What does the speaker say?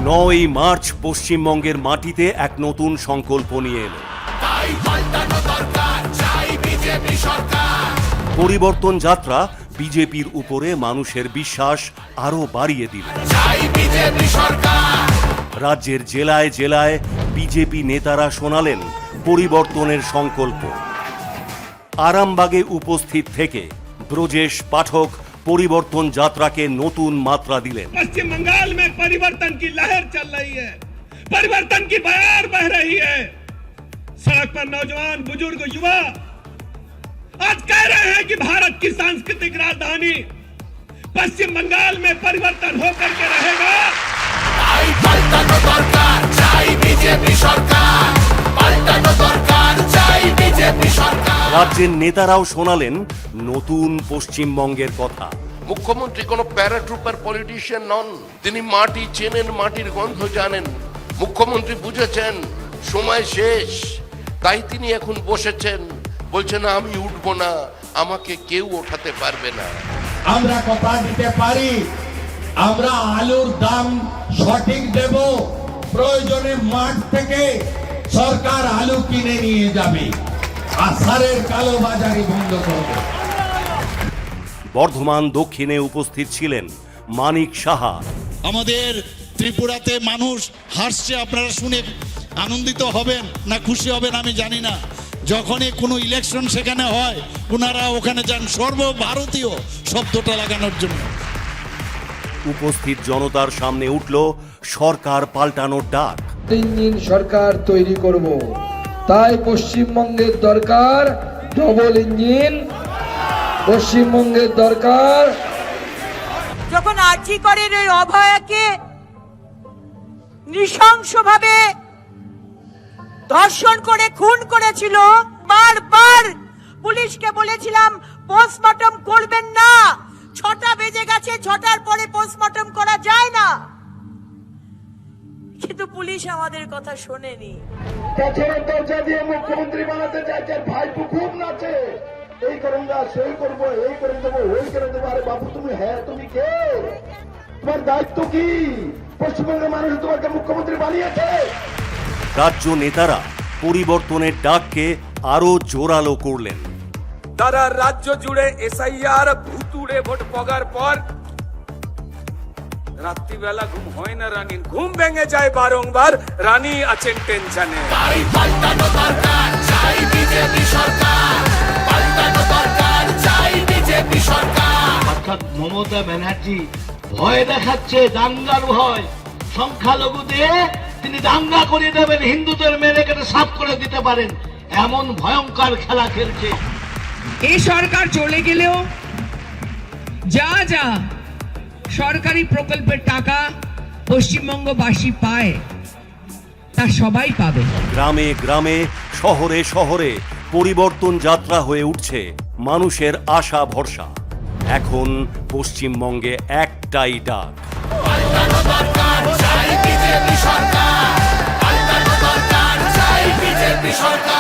9ই March পশ্চিমবঙ্গের মাটিতে এক নতুন সংকল্প নিয়ে এলো। পরিবর্তন যাত্রা বিজেপির উপরে মানুষের বিশ্বাস আরো বাড়িয়ে দিল। রাজ্যের জেলায় জেলায় বিজেপি নেতারা শোনালেন পরিবর্তনের সংকল্প। আরামবাগে উপস্থিত থেকে ব্রজেশ পাঠক परिवर्तन यात्रा के नतून मात्रा दिलें। पश्चिम बंगाल में परिवर्तन की लहर चल रही है, परिवर्तन की बयार बह रही है। सड़क पर नौजवान, बुजुर्ग, युवा आज कह रहे हैं कि भारत की सांस्कृतिक राजधानी पश्चिम बंगाल में परिवर्तन होकर के रहेगा। राज्य नेताराও শোনালেন নতুন পশ্চিমবঙ্গের কথা। মুখ্যমন্ত্রী কোনো প্যারাট্রুপার পলিটিশিয়ান নন, তিনি মাটি চেনেন, মাটির গন্ধ জানেন। মুখ্যমন্ত্রী বুঝেছেন সময় শেষ, তাই তিনি এখন বসেছেন, বলছেন আমি উঠব না, আমাকে কেউ ওঠাতে পারবে না। আমরা কথা দিতে পারি, আমরা আলুর দাম সঠিক দেব, প্রয়োজনে মাঠ থেকে সরকার আলু কিনে নিয়ে যাবে, আর সারের কালোবাজারি বন্ধ করবে। বর্ধমান দক্ষিণে উপস্থিত ছিলেন মানিক সাহা। আমাদের ত্রিপুরাতে মানুষ হাসছে, আপনারা শুনে আনন্দিত হবেন না খুশি হবেন আমি জানি না। যখনই কোনো ইলেকশন সেখানে হয় ওনারা ওখানে যান সর্বভারতীয় শব্দটা লাগানোর জন্য। উপস্থিত জনতার সামনে উঠল সরকার পাল্টানোর ডাক। ইঞ্জিন সরকার তৈরি করব, তাই পশ্চিমবঙ্গের দরকার ডবল ইঞ্জিন, পশ্চিমবঙ্গের দরকার। যখন আর্জি করেন ওই অভয়াকে নৃশংসভাবে ধর্ষণ করে খুন করেছিল, বারবার পুলিশকে বলেছিলাম পোস্টমর্টম করবেন না, 6টা বেজে গেছে, 6টার পরে পোস্টমর্টম করা যায় না, কিন্তু পুলিশ আমাদের কথা শোনেনি। দরজা দিয়ে মুখ্যমন্ত্রী বানাতে চাইছে, ভাইপো খুব নাচে, এই করুন না, সেই করবো, এই করে দেবো, ওই করে দেবো। আরে বাবু তুমি হ্যাঁ, তুমি কে? তোমার দায়িত্ব কি? পশ্চিমবঙ্গের মানুষ তোমাকে মুখ্যমন্ত্রী বানিয়েছে। রাজ্য নেতারা পরিবর্তনের ডাককে আরো জোরালো করলেন। তারা রাজ্য জুড়ে এসআইআর ভুতুড়ে ভোট পগার পর রাত্রিবেলা ঘুম হয় না রানীর, ঘুম ভেঙে যায় বারংবার, রানী আছেন টেনশনে। অর্থাৎ মমতা ব্যানার্জি ভয় দেখাচ্ছে, দাঙ্গার ভয়, সংখ্যালঘু দিয়ে তিনি দাঙ্গা করে দেবেন, হিন্দুদের মেরে কেটে সাফ করে দিতে পারেন, এমন ভয়ঙ্কর খেলা খেলছে। এই সরকার চলে গেলেও যা যা সরকারি প্রকল্পের টাকা পশ্চিমবঙ্গবাসী পায় তা সবাই পাবে। গ্রামে গ্রামে, শহরে শহরে পরিবর্তন যাত্রা হয়ে উঠছে মানুষের আশা ভরসা। এখন পশ্চিমবঙ্গে একটাই ডাক, পাল্টানো দরকার, চাই বিজেপি সরকার। পাল্টানো দরকার, চাই বিজেপি সরকার।